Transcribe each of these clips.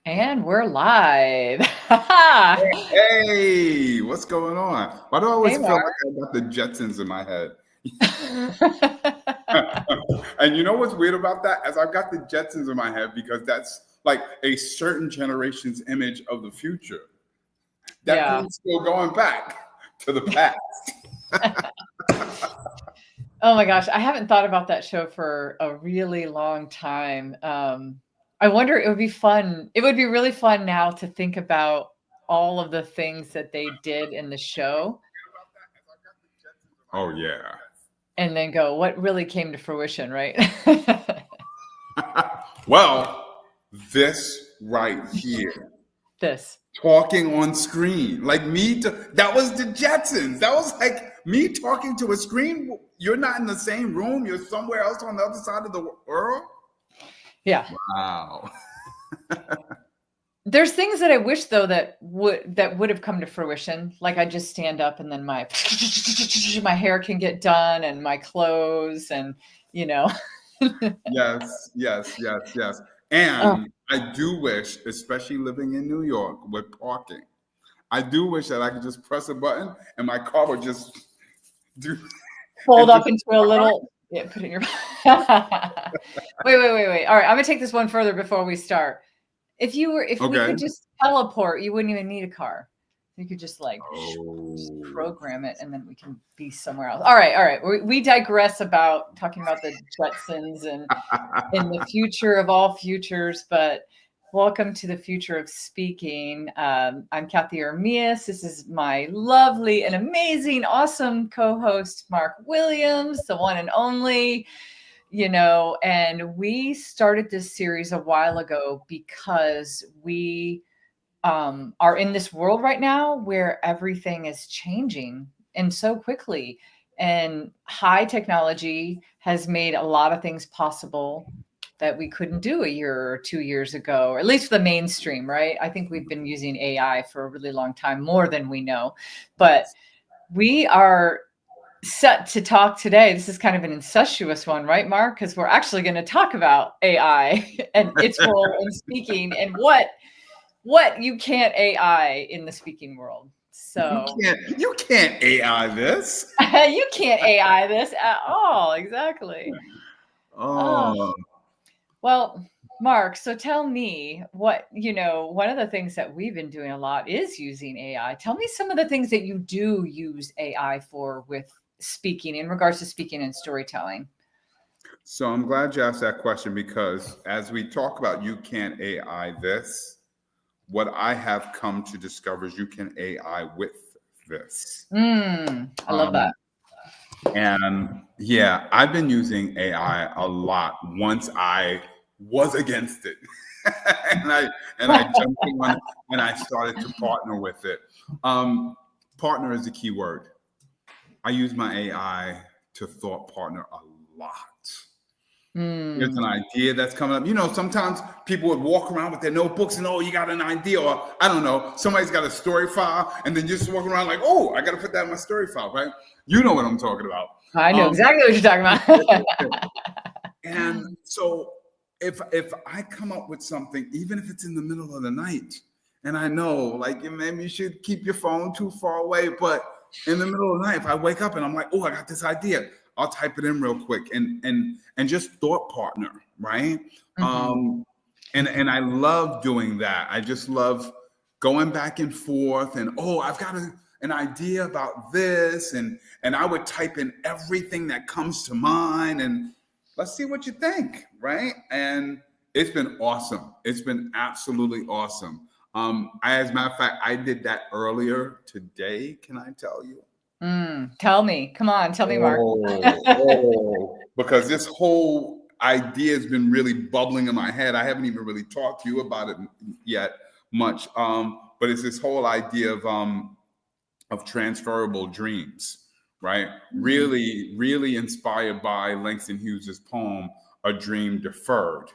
And we're live. Hey, Hey, what's going on? Why do I always feel Mark. like I got the Jetsons in my head? And you know what's weird about that? As I've got the Jetsons in my head because that's like a certain generation's image of the future. That Yeah. thing's still going back to the past. Oh my gosh, I haven't thought about that show for a really long time. I wonder, it would be fun. It would be really fun now to think about all of the things that they did in the show Oh yeah. and then go, what really came to fruition, right? Well, this right here. This. Talking on screen. Like that was the Jetsons. That was like me talking to a screen. You're not in the same room. You're somewhere else on the other side of the world. Yeah. Wow. There's things that I wish though that would have come to fruition. Like I just stand up and then my my hair can get done and my clothes and you know. Yes, yes, yes, yes. Oh, And I do wish, especially living in New York with parking, I do wish that I could just press a button and my car would just do fold and up just into a little put it in your wait. All right, I'm gonna take this one further before we start. If we okay. could just teleport, you wouldn't even need a car. You could just like just Oh. program it and then we can be somewhere else. All right. We digress about talking about the Jetsons and in the future of all futures, but welcome to the future of speaking. I'm Cathey. This is my lovely and amazing, awesome co-host, Mark Williams, the one and only. And we started this series a while ago because we are in this world right now where everything is changing and so quickly. And high technology has made a lot of things possible that we couldn't do a year or 2 years ago, or at least the mainstream, right? I think we've been using AI for a really long time, more than we know. But we are set to talk today. This is kind of an incestuous one, right, Mark? Because we're actually going to talk about AI and its role in speaking and what you can't AI in the speaking world. So You can't AI this. you can't AI this at all. Exactly. Oh, Oh. well, Mark, so tell me one of the things that we've been doing a lot is using AI. Tell me some of the things that you do use AI for with speaking in regards to speaking and storytelling. So I'm glad you asked that question because as we talk about you can't AI this, what I have come to discover is you can AI with this. I love that. Um, and yeah, I've been using AI a lot once I was against it. and I jumped on and I started to partner with it. Partner is the key word. I use my AI to thought partner a lot. There's Mm. an idea that's coming up. Sometimes people would walk around with their notebooks and, oh, you got an idea, or I don't know, somebody's got a story file, and then you're just walking around like, oh, I got to put that in my story file, right? You know what I'm talking about. I know exactly what you're talking about. And so if I come up with something, even if it's in the middle of the night, and I know, like, maybe you should keep your phone too far away, but in the middle of the night, if I wake up and I'm like, oh, I got this idea, I'll type it in real quick and just thought partner, right? Mhm. And I love doing that. I just love going back and forth and, oh, I've got an idea about this, and I would type in everything that comes to mind and let's see what you think, right? And it's been awesome. It's been absolutely awesome. As a matter of fact, I did that earlier today. Can I tell you? Tell me. Come on, tell me, Mark. Because this whole idea has been really bubbling in my head. I haven't even really talked to you about it yet much. But it's this whole idea of transferable dreams, right? Really, really inspired by Langston Hughes's poem, A Dream Deferred.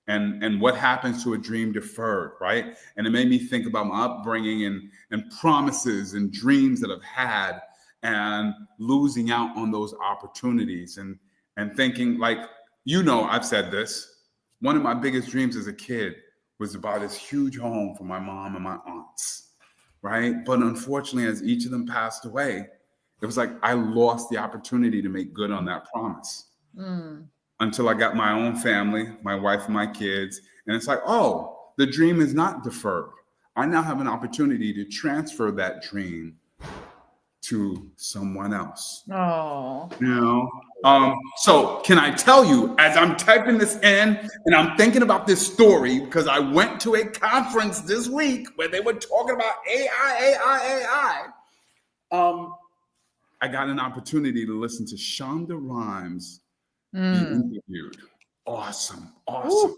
And what happens to a dream deferred, right? And it made me think about my upbringing and promises and dreams that I've had and losing out on those opportunities and thinking like, I've said this. One of my biggest dreams as a kid was about this huge home for my mom and my aunts, right? But unfortunately, as each of them passed away, it was like I lost the opportunity to make good on that promise until I got my own family, my wife and my kids. And it's like, oh, the dream is not deferred. I now have an opportunity to transfer that dream to someone else. Oh. You know? So can I tell you, as I'm typing this in and I'm thinking about this story, because I went to a conference this week where they were talking about AI. I got an opportunity to listen to Shonda Rhimes be interviewed. Awesome. Ooh.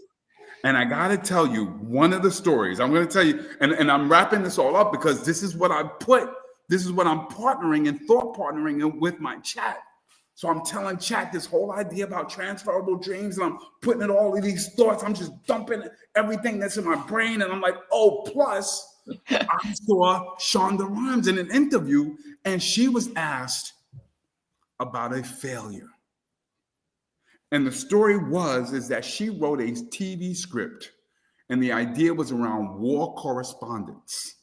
And I got to tell you, one of the stories, I'm going to tell you, and I'm wrapping this all up because this is what I'm partnering and thought partnering with my chat. So I'm telling chat this whole idea about transferable dreams, and I'm putting in all of these thoughts. I'm just dumping everything that's in my brain. And I'm like, oh, plus I saw Shonda Rhimes in an interview, and she was asked about a failure. And the story is that she wrote a TV script, and the idea was around war correspondence.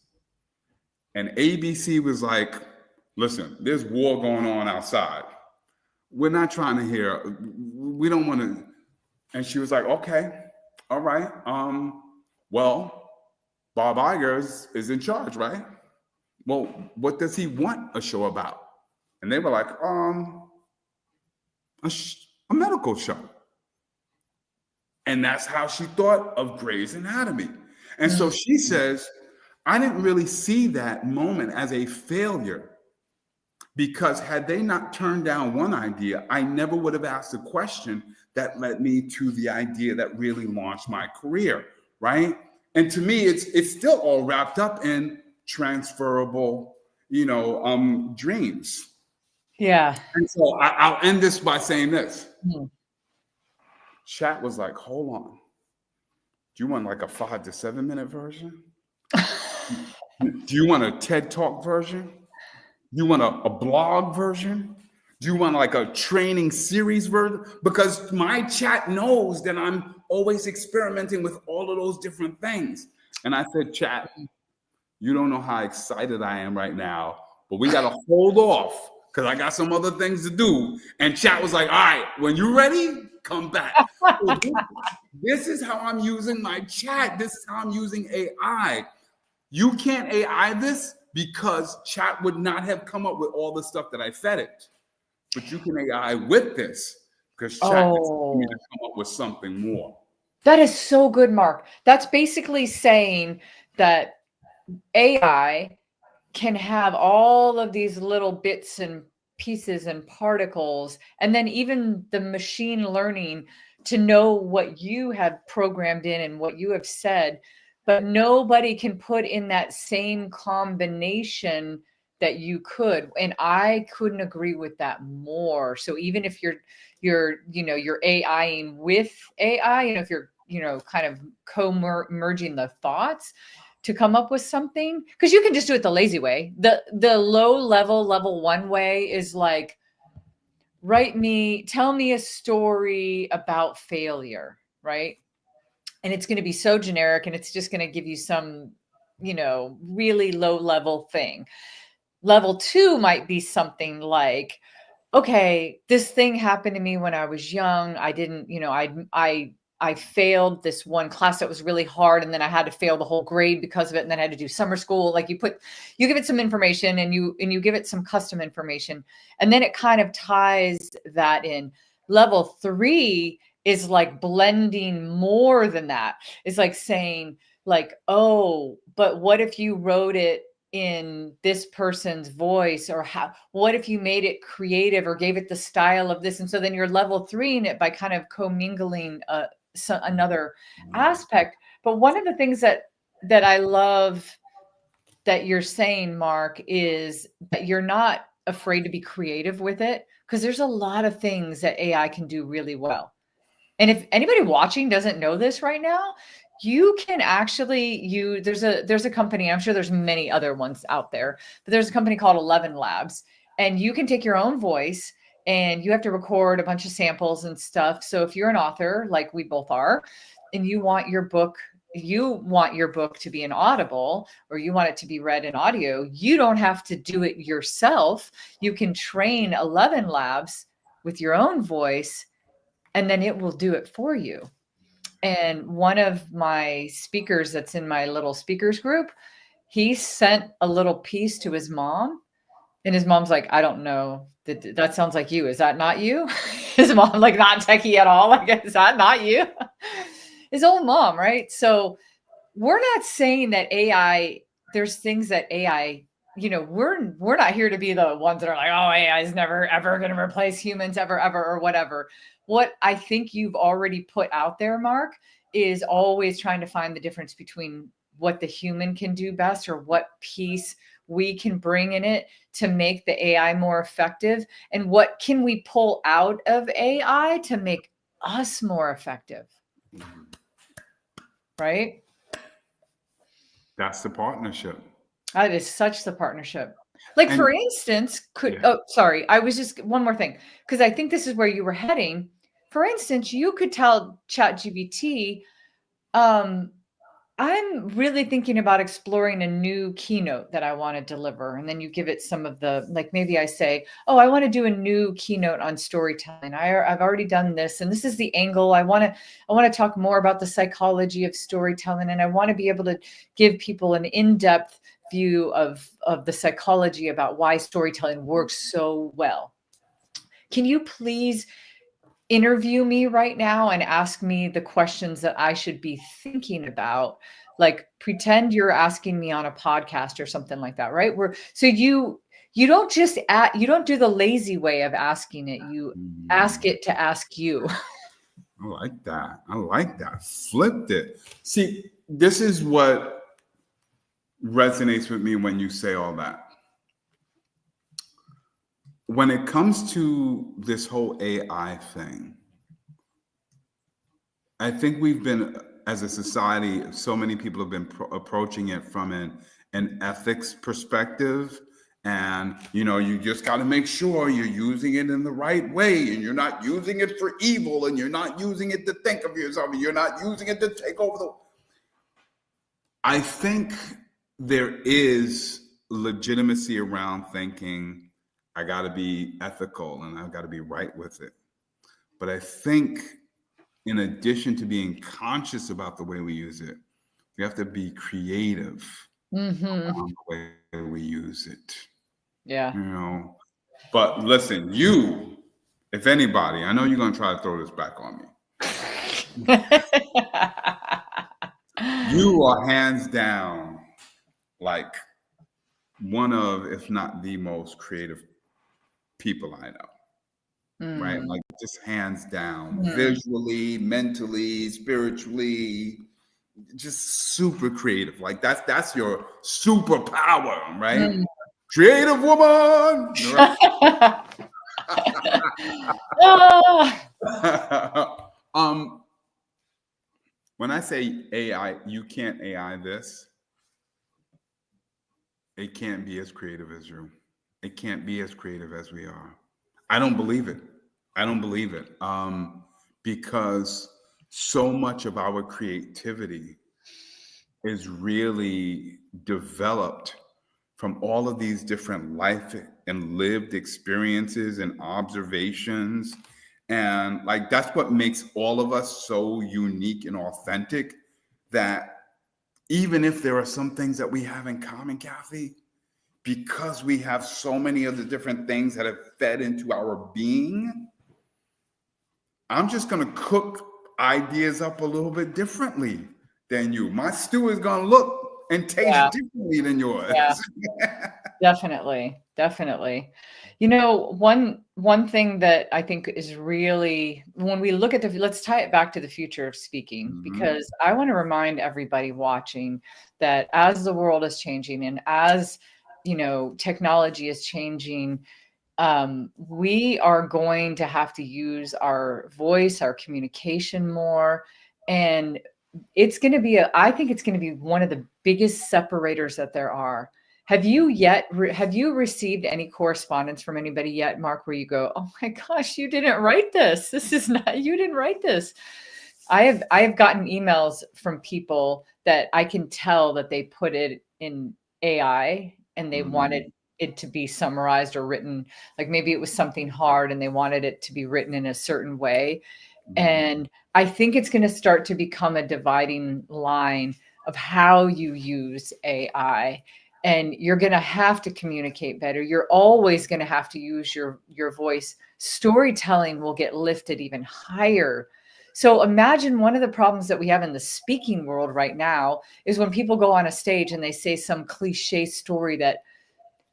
And ABC was like, listen, there's war going on outside. We're not trying to hear, we don't want to. And she was like, okay, all right. Well, Bob Iger is in charge, right? Well, what does he want a show about? And they were like, a medical show. And that's how she thought of Grey's Anatomy. And so she says, I didn't really see that moment as a failure, because had they not turned down one idea, I never would have asked a question that led me to the idea that really launched my career, right? And to me, it's still all wrapped up in transferable, dreams. Yeah. And so I'll end this by saying this. Chat was like, hold on. Do you want like a 5 to 7 minute version? Do you want a TED Talk version? Do you want a blog version? Do you want like a training series version? Because my chat knows that I'm always experimenting with all of those different things. And I said, chat, you don't know how excited I am right now, but we got to hold off because I got some other things to do. And chat was like, all right, when you're ready, come back. So this is how I'm using my chat. This is how I'm using AI. You can't AI this because chat would not have come up with all the stuff that I fed it. But you can AI with this because chat is going to come up with something more. That is so good, Mark. That's basically saying that AI can have all of these little bits and pieces and particles, and then even the machine learning to know what you have programmed in and what you have said, but nobody can put in that same combination that you could. And I couldn't agree with that more. So even if you're AIing with AI, if you're, kind of merging the thoughts to come up with something, because you can just do it the lazy way. The low level 1 way is like, tell me a story about failure, right? And it's going to be so generic, and it's just going to give you some, really low level thing. Level 2 might be something like, okay, this thing happened to me when I was young. I didn't, I failed this one class that was really hard, and then I had to fail the whole grade because of it. And then I had to do summer school. Like you give it some information, and you give it some custom information, and then it kind of ties that in. Level 3 is like blending more than that. It's like saying like, oh, but what if you wrote it in this person's voice, or what if you made it creative or gave it the style of this? And so then you're level 3 in it by kind of commingling another aspect. But one of the things that I love that you're saying, Mark, is that you're not afraid to be creative with it, because there's a lot of things that AI can do really well. And if anybody watching doesn't know this right now, you can actually there's a company, I'm sure there's many other ones out there, but there's a company called 11 Labs, and you can take your own voice and you have to record a bunch of samples and stuff. So if you're an author, like we both are, and you want your book you want your book to be an Audible, or you want it to be read in audio, you don't have to do it yourself. You can train 11 labs with your own voice, and then it will do it for you. And one of my speakers that's in my little speakers group, he sent a little piece to his mom, and his mom's like, I don't know. That sounds like you. Is that not you? His mom, like, not techie at all. Like, is that not you? His own mom, right? So we're not saying that AI, there's things that AI, we're not here to be the ones that are like, oh, AI is never, ever going to replace humans ever, or whatever. What I think you've already put out there, Mark, is always trying to find the difference between what the human can do best, or what piece we can bring in it to make the AI more effective, and what can we pull out of AI to make us more effective. Right? That's the partnership. That is such the partnership. Like, for instance, I was just one more thing, because I think this is where you were heading. For instance, you could tell ChatGPT, I'm really thinking about exploring a new keynote that I want to deliver. And then you give it some of the, like, maybe I say, oh, I want to do a new keynote on storytelling. I've already done this, and this is the angle. I want to talk more about the psychology of storytelling. And I want to be able to give people an in-depth view of the psychology about why storytelling works so well. Can you please interview me right now and ask me the questions that I should be thinking about? Like, pretend you're asking me on a podcast or something like that, right? So you don't just you don't do the lazy way of asking it. You ask it to ask you. I like that. Flipped it. See, this is what resonates with me when you say all that. When it comes to this whole AI thing, I think we've been, as a society, so many people have been approaching it from an ethics perspective. And, you just got to make sure you're using it in the right way, and you're not using it for evil, and you're not using it to think of yourself, and you're not using it to take over I think there is legitimacy around thinking, I got to be ethical and I've got to be right with it. But I think, in addition to being conscious about the way we use it, we have to be creative around the way we use it. Yeah. But listen, if anybody, I know you're going to try to throw this back on me. You are hands down like one of, if not the most creative people I know, right? Like, just hands down, visually, mentally, spiritually, just super creative. Like, that's your superpower, right? Creative woman. Right? When I say AI, you can't AI this. It can't be as creative as you. It can't be as creative as we are. I don't believe it. Because so much of our creativity is really developed from all of these different life and lived experiences and observations. And like, that's what makes all of us so unique and authentic, that even if there are some things that we have in common, Cathey, because we have so many of the different things that have fed into our being, I'm just going to cook ideas up a little bit differently than you. My stew is going to look and taste differently than yours. Yeah. Definitely. One thing that I think is really, when we look at let's tie it back to the future of speaking, because I want to remind everybody watching that as the world is changing, and as technology is changing, we are going to have to use our voice, our communication more. And it's going to be, I think it's going to be one of the biggest separators that there are. Have you received any correspondence from anybody yet, Mark, where you go, oh my gosh, you didn't write this. You didn't write this. I have gotten emails from people that I can tell that they put it in AI and they wanted it to be summarized or written, like maybe it was something hard and they wanted it to be written in a certain way. And I think it's going to start to become a dividing line of how you use AI. And you're going to have to communicate better. You're always going to have to use your voice. Storytelling will get lifted even higher. So imagine one of the problems that we have in the speaking world right now is when people go on a stage and they say some cliche story that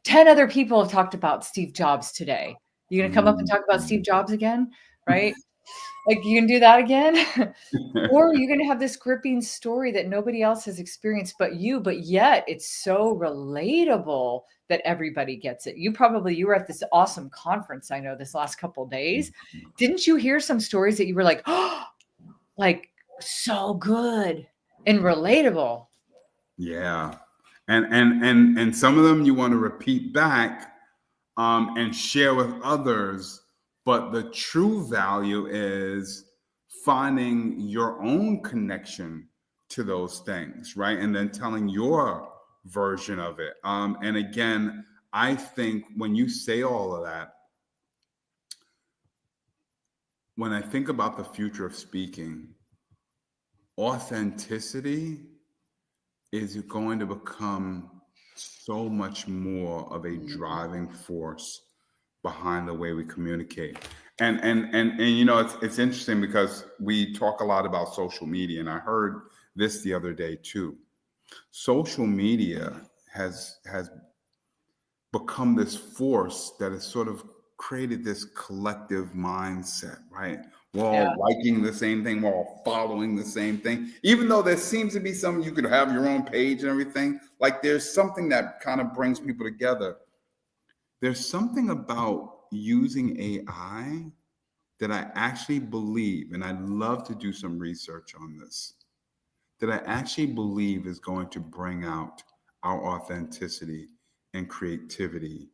10 other people have talked about Steve Jobs today. You're going to come up and talk about Steve Jobs again, right? Like you can do that again. Or you're going to have this gripping story that nobody else has experienced but you, but yet it's so relatable that everybody gets it. You were at this awesome conference, I know, this last couple of days. Didn't you hear some stories that you were like, oh, like so good and relatable? Yeah. And some of them you want to repeat back and share with others. But the true value is finding your own connection to those things, right? And then telling your version of it. And again, I think when you say all of that, when I think about the future of speaking, authenticity is going to become so much more of a driving force behind the way we communicate. And you know, it's interesting because we talk a lot about social media, and I heard this the other day too. Social media has become this force that has sort of created this collective mindset, right? We're all liking the same thing, we're all following the same thing. Even though there seems to be some, you could have your own page and everything, like there's something that kind of brings people together. There's something about using AI that I actually believe, and I'd love to do some research on this, that I actually believe is going to bring out our authenticity and creativity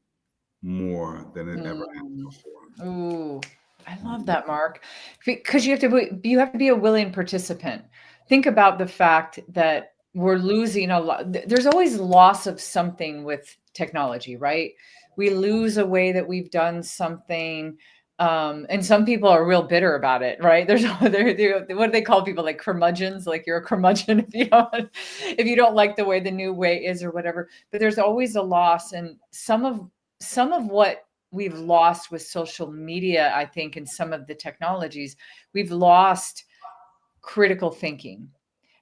more than it ever has before. Ooh, I love that, Mark. Because you have to be a willing participant. Think about the fact that we're losing a lot. There's always loss of something with technology, right? We lose a way that we've done something. And some people are real bitter about it, right? What do they call people, like curmudgeons? Like you're a curmudgeon if you don't like the way the new way is or whatever. But there's always a loss, and some of what we've lost with social media, I think, and some of the technologies, we've lost critical thinking.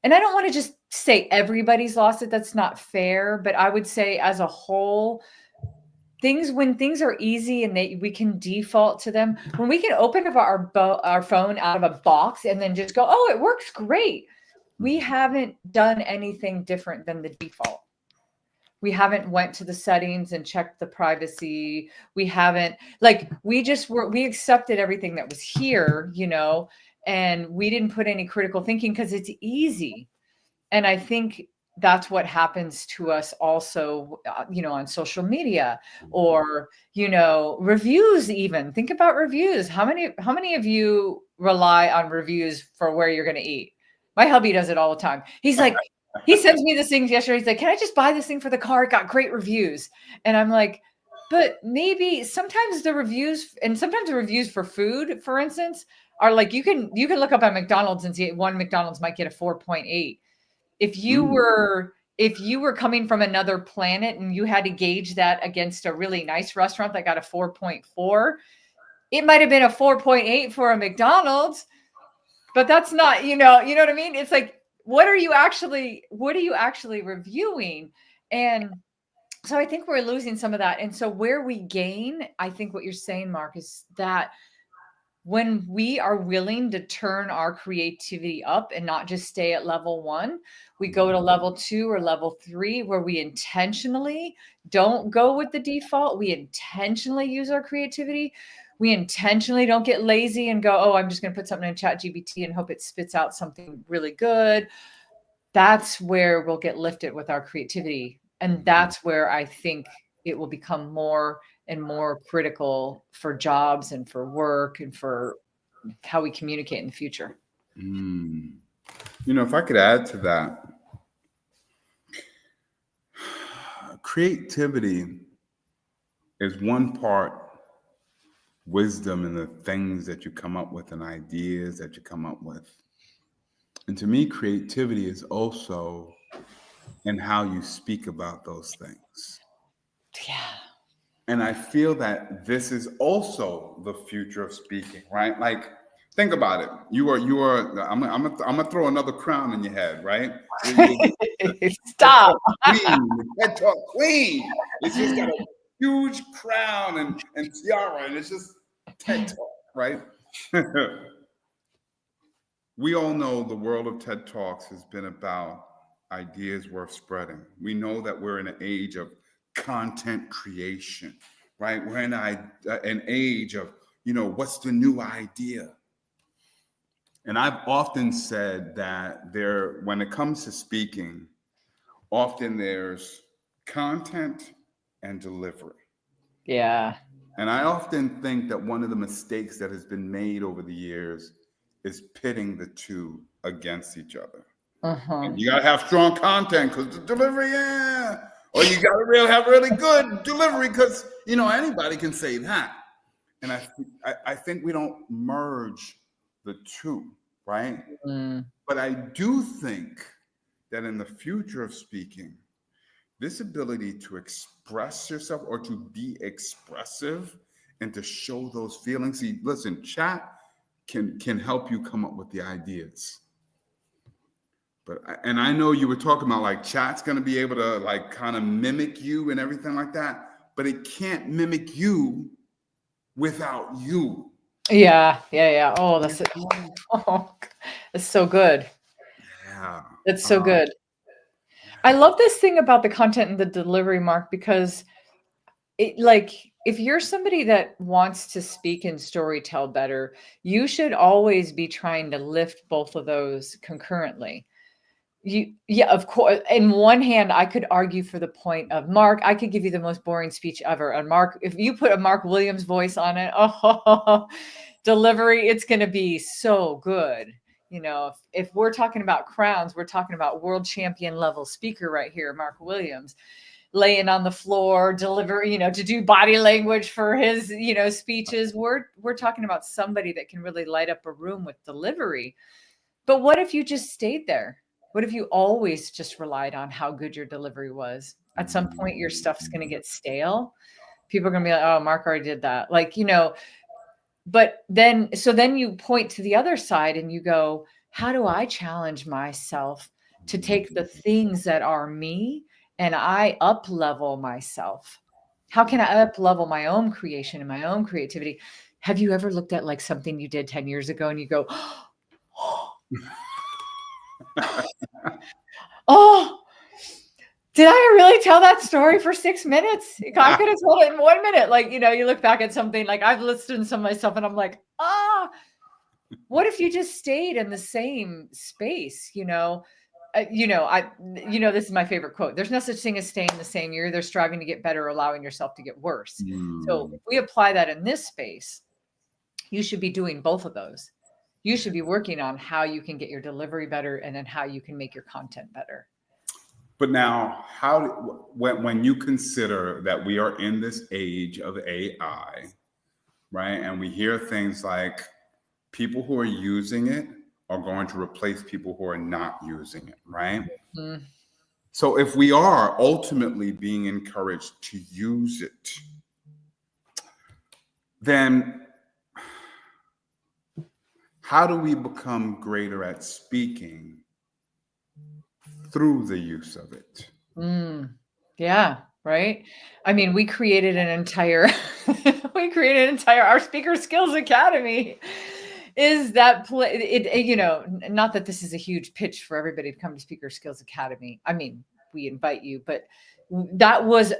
And I don't want to just say everybody's lost it. That's not fair. But I would say as a whole, when things are easy and we can default to them, when we can open up our phone out of a box and then just go, oh, it works great. We haven't done anything different than the default. We haven't went to the settings and checked the privacy. We haven't, like, we accepted everything that was here, and we didn't put any critical thinking because it's easy. And I think that's what happens to us also, on social media or, reviews. Even think about reviews. How many of you rely on reviews for where you're going to eat? My hubby does it all the time. He's like, he sends me this thing yesterday. He's like, can I just buy this thing for the car? It got great reviews. And I'm like, but maybe sometimes the reviews for food, for instance, are like, you can look up at McDonald's and see one McDonald's might get a 4.8. If you were coming from another planet and you had to gauge that against a really nice restaurant that got a 4.4, it might have been a 4.8 for a McDonald's, but that's not, you know what I mean? It's like, what are you actually reviewing? And so I think we're losing some of that. And so where we gain, I think what you're saying, Mark, is that when we are willing to turn our creativity up and not just stay at level 1, we go to level 2 or level 3, where we intentionally don't go with the default. We intentionally use our creativity. We intentionally don't get lazy and go, oh, I'm just going to put something in ChatGPT and hope it spits out something really good. That's where we'll get lifted with our creativity. And that's where I think it will become more and more critical for jobs and for work and for how we communicate in the future. Mm. If I could add to that, creativity is one part wisdom in the things that you come up with and ideas that you come up with. And to me, creativity is also in how you speak about those things. Yeah. And I feel that this is also the future of speaking, right? Like, think about it. I'm gonna throw another crown in your head, right? The TED Stop. Talk queen, the TED Talk queen. It's just got a huge crown and tiara, and it's just TED Talk, right? We all know the world of TED Talks has been about ideas worth spreading. We know that we're in an age of content creation, right? We're in an age of, what's the new idea? And I've often said that when it comes to speaking, often there's content and delivery. Yeah. And I often think that one of the mistakes that has been made over the years is pitting the two against each other. Uh-huh. And you gotta have strong content because the delivery, yeah. Or you gotta have really good delivery because anybody can say that. And I think we don't merge the two, right? Mm. But I do think that in the future of speaking, this ability to express yourself or to be expressive and to show those feelings. See, listen, chat can help you come up with the ideas. And I know you were talking about like chat's going to be able to like kind of mimic you and everything like that, but it can't mimic you without you. Yeah. Oh, that's it. Oh, that's so good. Yeah. That's so good. I love this thing about the content and the delivery, Mark, because if you're somebody that wants to speak and story tell better, you should always be trying to lift both of those concurrently. Yeah, of course. In one hand, I could argue for the point of Mark. I could give you the most boring speech ever. And Mark, if you put a Mark Williams voice on it, oh, delivery, it's going to be so good. If we're talking about crowns, we're talking about world champion level speaker right here, Mark Williams, laying on the floor, deliver, to do body language for his, speeches. We're talking about somebody that can really light up a room with delivery. But what if you just stayed there? What if you always just relied on how good your delivery was? At some point, your stuff's going to get stale. People are going to be like, oh, Mark already did that. But then you point to the other side and you go, how do I challenge myself to take the things that are me and I up level myself? How can I up level my own creation and my own creativity? Have you ever looked at like something you did 10 years ago and you go, oh, did I really tell that story for 6 minutes? I could have told it in 1 minute. You look back at something like I've listened to some of myself and I'm like, what if you just stayed in the same space? This is my favorite quote. There's no such thing as staying the same. You're either striving to get better or allowing yourself to get worse. So if we apply that in this space, you should be doing both of those. You should be working on how you can get your delivery better and then how you can make your content better. But now, when you consider that we are in this age of AI, right, and we hear things like people who are using it are going to replace people who are not using it, right? Mm-hmm. So if we are ultimately being encouraged to use it, then how do we become greater at speaking through the use of it? Yeah, right. I mean, we created an entire our Speaker Skills Academy. Is that not that this is a huge pitch for everybody to come to Speaker Skills Academy. I mean, we invite you, but that was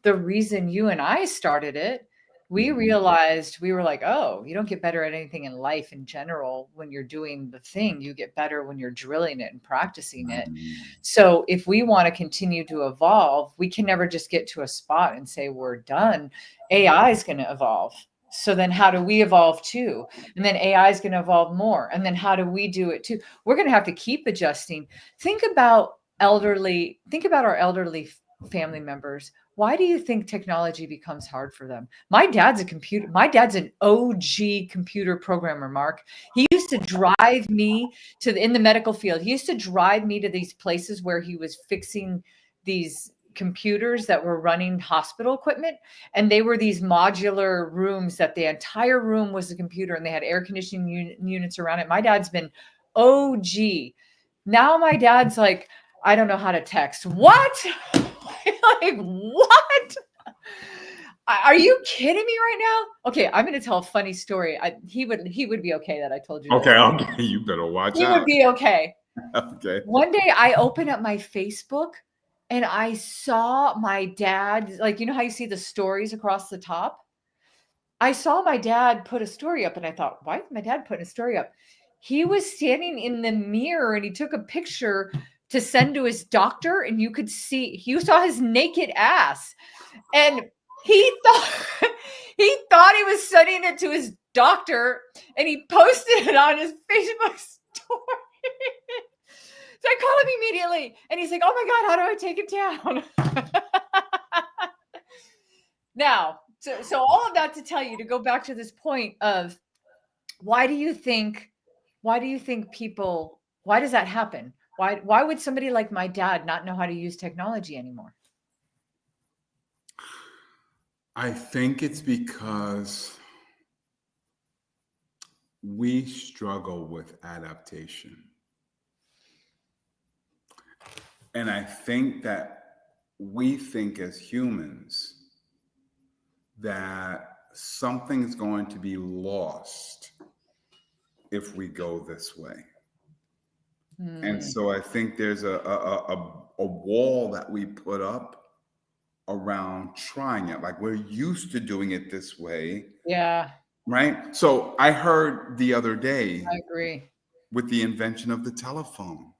the reason you and I started it. We realized, we were like, oh, you don't get better at anything in life in general when you're doing the thing. You get better when you're drilling it and practicing it. So if we want to continue to evolve, we can never just get to a spot and say we're done. AI is going to evolve. So then how do we evolve too? And then AI is going to evolve more. And then how do we do it too? We're going to have to keep adjusting. Think about our elderly family members. Why do you think technology becomes hard for them? My dad's an OG computer programmer, Mark. He used to drive me in the medical field. He used to drive me to these places where he was fixing these computers that were running hospital equipment, and they were these modular rooms that the entire room was a computer, and they had air conditioning units around it. My dad's been OG. Now my dad's like, I don't know how to text. What? Like, what? Are you kidding me right now? Okay, I'm going to tell a funny story. He would be okay that I told you. Okay, okay, you better watch He out. would be okay. Okay. One day I opened up my Facebook and I saw my dad, like, you know how you see the stories across the top? I saw my dad put a story up and I thought, why is my dad putting a story up? He was standing in the mirror and he took a picture to send to his doctor, and you saw his naked ass. And he thought he was sending it to his doctor, and he posted it on his Facebook story. So I called him immediately, and he's like, oh my God, how do I take it down? Now, so all of that to tell you, to go back to this point of why do you think people, why does that happen? Why would somebody like my dad not know how to use technology anymore? I think it's because we struggle with adaptation. And I think that we think as humans that something's going to be lost if we go this way. And so I think there's a wall that we put up around trying it. Like, we're used to doing it this way. Yeah. Right? So I heard the other day, I agree, with the invention of the telephone,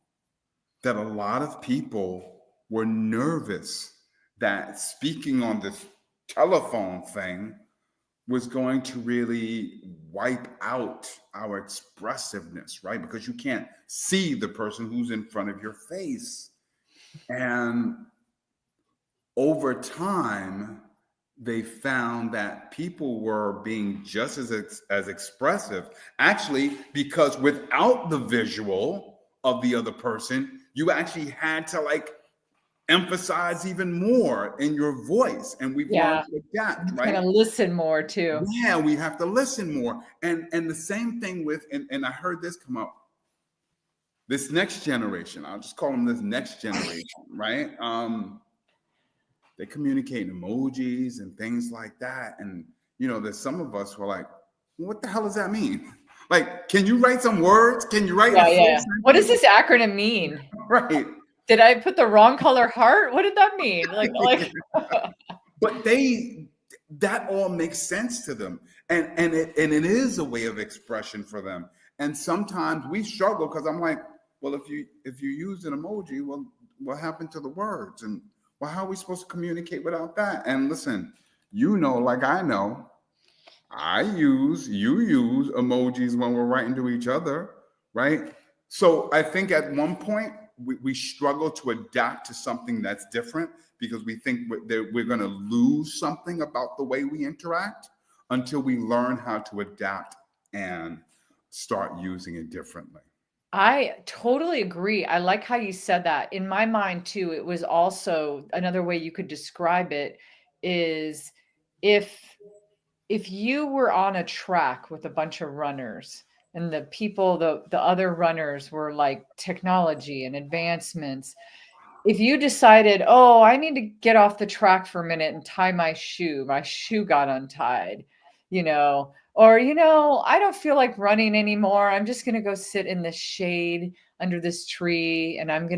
that a lot of people were nervous that speaking on this telephone thing was going to really wipe out our expressiveness, right? Because you can't see the person who's in front of your face. And over time, they found that people were being just as expressive, actually, because without the visual of the other person, you actually had to like emphasize even more in your voice, and we've learned to adapt, right? Kind of listen more too. Yeah, we have to listen more, and the same thing with, and I heard this come up. This next generation, I'll just call them this next generation, right? They communicate in emojis and things like that, and there's some of us who are like, what the hell does that mean? Like, can you write some words? Can you write? Yeah. What does this acronym mean? Right. Did I put the wrong color heart? What did that mean? Like But that all makes sense to them. And it is a way of expression for them. And sometimes we struggle because I'm like, well, if you use an emoji, well, what happened to the words? And well, how are we supposed to communicate without that? And listen, like I know, you use emojis when we're writing to each other, right? So I think at one point, we struggle to adapt to something that's different because we think we're going to lose something about the way we interact until we learn how to adapt and start using it differently. I totally agree. I like how you said that. In my mind too, it was also another way you could describe it is if you were on a track with a bunch of runners, and the other runners were like technology and advancements. If you decided, oh, I need to get off the track for a minute and tie my shoe got untied, or, I don't feel like running anymore. I'm just going to go sit in the shade under this tree, and I'm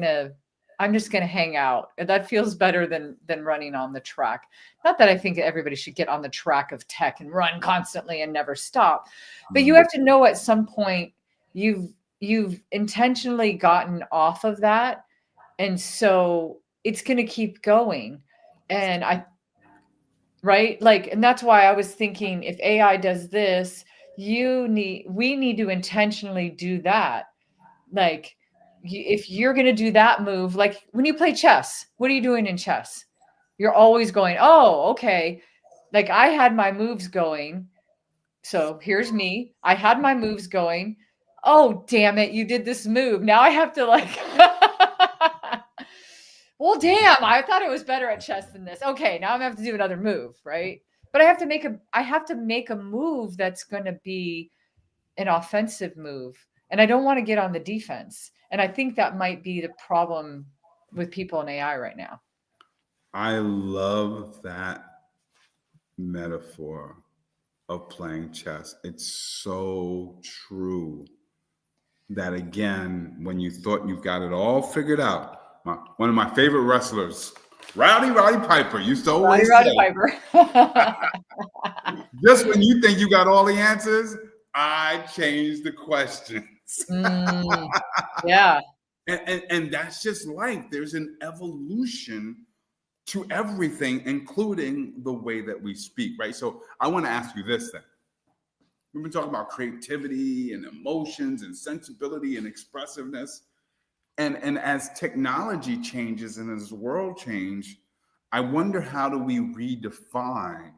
just going to hang out. That feels better than running on the track. Not that I think everybody should get on the track of tech and run constantly and never stop, but you have to know at some point you've intentionally gotten off of that. And so it's going to keep going. And right? Like, and that's why I was thinking if AI does this, we need to intentionally do that. Like, if you're going to do that move, like when you play chess, what are you doing in chess? You're always going, oh, okay. Like I had my moves going. So here's me. I had my moves going. Oh, damn it. You did this move. Now I have to like, well, damn, I thought it was better at chess than this. Okay, now I'm gonna have to do another move, right? But I have to make a move that's gonna be an offensive move. And I don't want to get on the defense. And I think that might be the problem with people in AI right now. I love that metaphor of playing chess. It's so true that, again, when you thought you've got it all figured out, one of my favorite wrestlers, Roddy Piper, used to always Roddy say, Piper. just when you think you got all the answers, I changed the questions. Yeah. And that's just life. There's an evolution to everything, including the way that we speak, right? So I want to ask you this then. We've been talking about creativity and emotions and sensibility and expressiveness. And as technology changes and as the world changes, I wonder, how do we redefine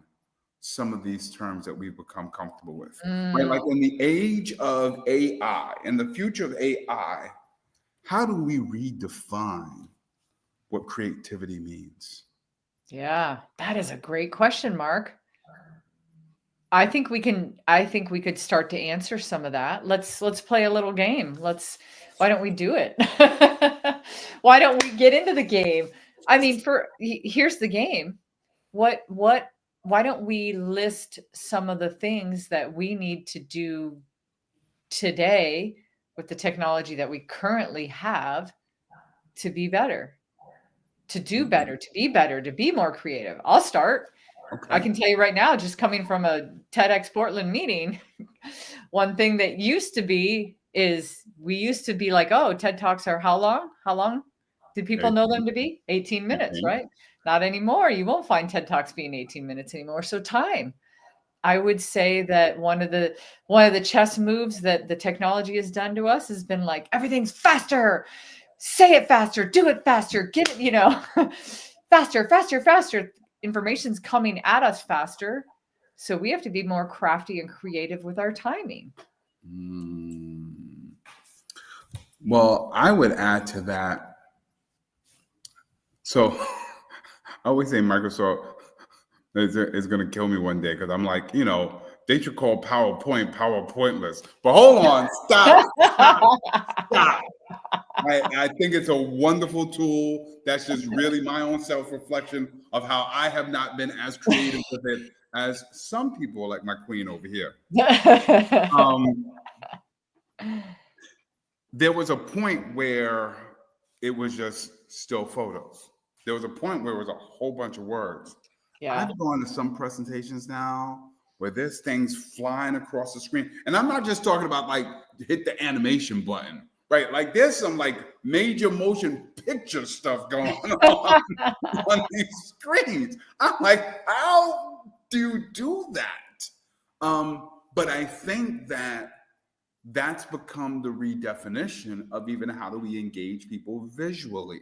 some of these terms that we've become comfortable with? Right? Like in the age of AI, in the future of AI, how do we redefine what creativity means? Yeah, that is a great question, Mark. I think we could start to answer some of that. Let's play a little game. Why don't we do it? Why don't we get into the game? I mean, here's the game. Why don't we list some of the things that we need to do today with the technology that we currently have to be better, to do better, to be better, to be more creative? I'll start. Okay. I can tell you right now, just coming from a TEDx Portland meeting, one thing that used to be is we used to be like, oh, TED Talks are how long? How long did people know them to be? 18 minutes, right? Not anymore. You won't find TED Talks being 18 minutes anymore. So time. I would say that one of the chess moves that the technology has done to us has been like, everything's faster. Say it faster, do it faster, get it, faster, faster, faster. Information's coming at us faster. So we have to be more crafty and creative with our timing. Well, I would add to that. So I always say Microsoft is going to kill me one day because I'm like, they should call PowerPoint pointless. But hold on, stop. I think it's a wonderful tool. That's just really my own self-reflection of how I have not been as creative with it as some people, like my queen over here. There was a point where it was just still photos. There was a point where it was a whole bunch of words. Yeah. I've gone to some presentations now where there's things flying across the screen. And I'm not just talking about like hit the animation button, right? Like there's some like major motion picture stuff going on these screens. I'm like, how do you do that? But I think that's become the redefinition of even how do we engage people visually,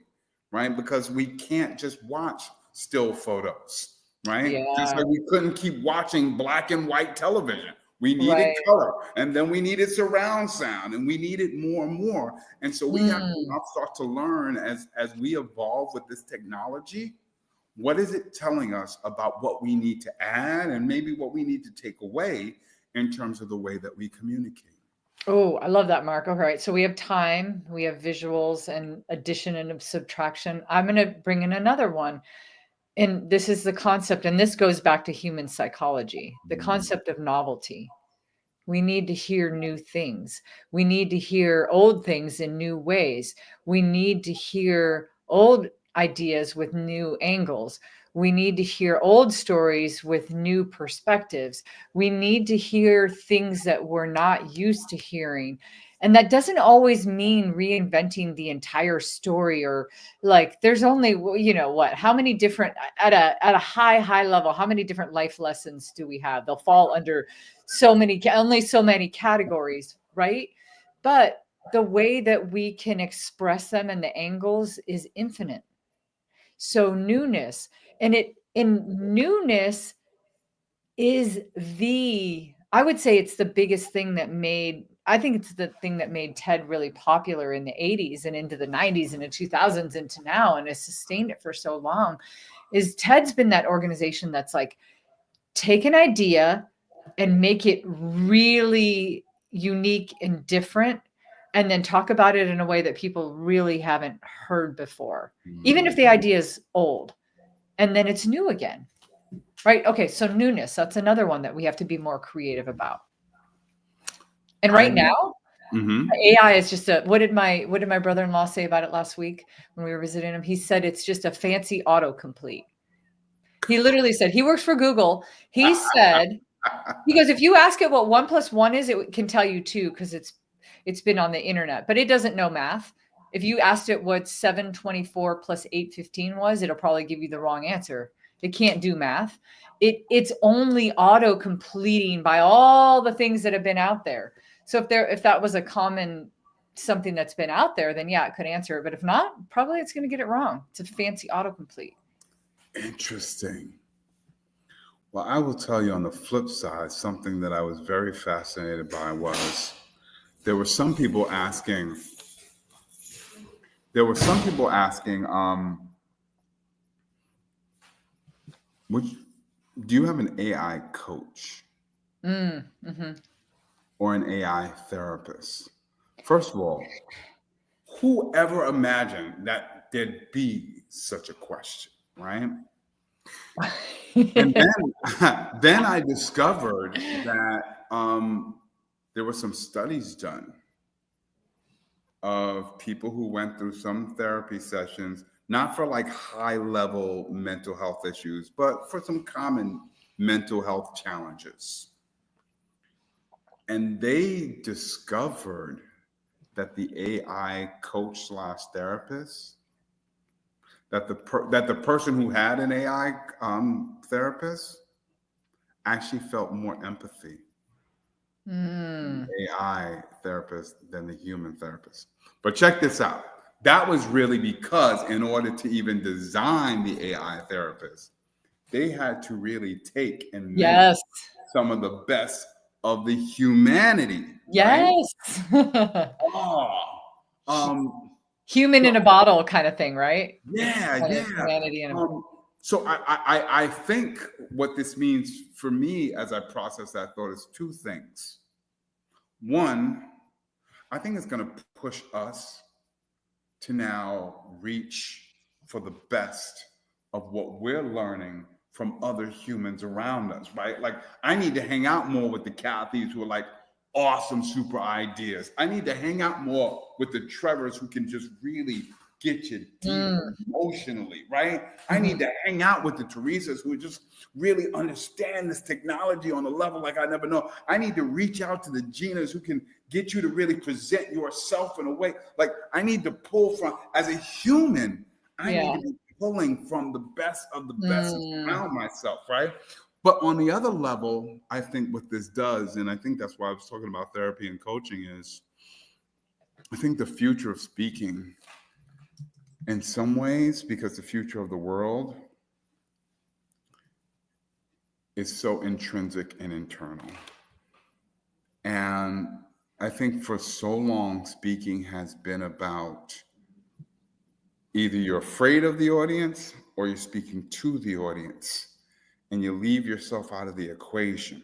right? Because we can't just watch still photos, right? Yeah. Just like we couldn't keep watching black and white television. We needed color, and then we needed surround sound, and we needed more and more. And so we have to now start to learn as we evolve with this technology, what is it telling us about what we need to add and maybe what we need to take away in terms of the way that we communicate. Oh, I love that, Mark. All right. So we have time, we have visuals and addition and subtraction. I'm going to bring in another one. And this is the concept, and this goes back to human psychology, the concept of novelty. We need to hear new things. We need to hear old things in new ways. We need to hear old ideas with new angles. We need to hear old stories with new perspectives. We need to hear things that we're not used to hearing. And that doesn't always mean reinventing the entire story, or like there's only, how many different, at a high level, how many different life lessons do we have? They'll fall under only so many categories, right? But the way that we can express them and the angles is infinite. So newness, newness is I would say it's the biggest thing I think it's the thing that made TED really popular in the 80s and into the 90s and the 2000s into now, and has sustained it for so long. Is TED's been that organization that's like, take an idea and make it really unique and different, and then talk about it in a way that people really haven't heard before, even if the idea is old, and then it's new again. Right. Okay. So newness, that's another one that we have to be more creative about. And right now, AI is just what did my brother-in-law say about it last week when we were visiting him? He said it's just a fancy autocomplete. He literally said, he works for Google. He said, because if you ask it what 1 + 1 is, it can tell you 2, because it's been on the internet, but it doesn't know math. If you asked it what 724 + 815 was, it'll probably give you the wrong answer. It can't do math. It's only auto completing by all the things that have been out there. So if that was a common something that's been out there, then yeah, it could answer it. But if not, probably it's going to get it wrong. It's a fancy autocomplete. Interesting. Well, I will tell you on the flip side, something that I was very fascinated by was there were some people asking, do you have an AI coach or an AI therapist? First of all, whoever imagined that there'd be such a question, right? And then I discovered that there were some studies done of people who went through some therapy sessions, not for like high level mental health issues, but for some common mental health challenges. And they discovered that the AI coach / therapist, that the person who had an AI therapist actually felt more empathy the AI therapist than the human therapist. But check this out. That was really because in order to even design the AI therapist, they had to really take and make some of the best of the humanity. Yes. Right? Human in a bottle kind of thing, right? Yeah. Humanity in a So I think what this means for me as I process that thought is two things. One, I think it's going to push us to now reach for the best of what we're learning from other humans around us, right? Like, I need to hang out more with the Catheys who are like awesome, super ideas. I need to hang out more with the Trevors who can just really get you deep emotionally, right? I need to hang out with the Teresas who just really understand this technology on a level like I never know. I need to reach out to the Ginas who can get you to really present yourself in a way. Like, I need to pull from, as a human, I need to be pulling from the best of the best around myself, right? But on the other level, I think what this does, and I think that's why I was talking about therapy and coaching, is I think the future of speaking, in some ways, because the future of the world is so intrinsic and internal. And I think for so long, speaking has been about either you're afraid of the audience or you're speaking to the audience and you leave yourself out of the equation.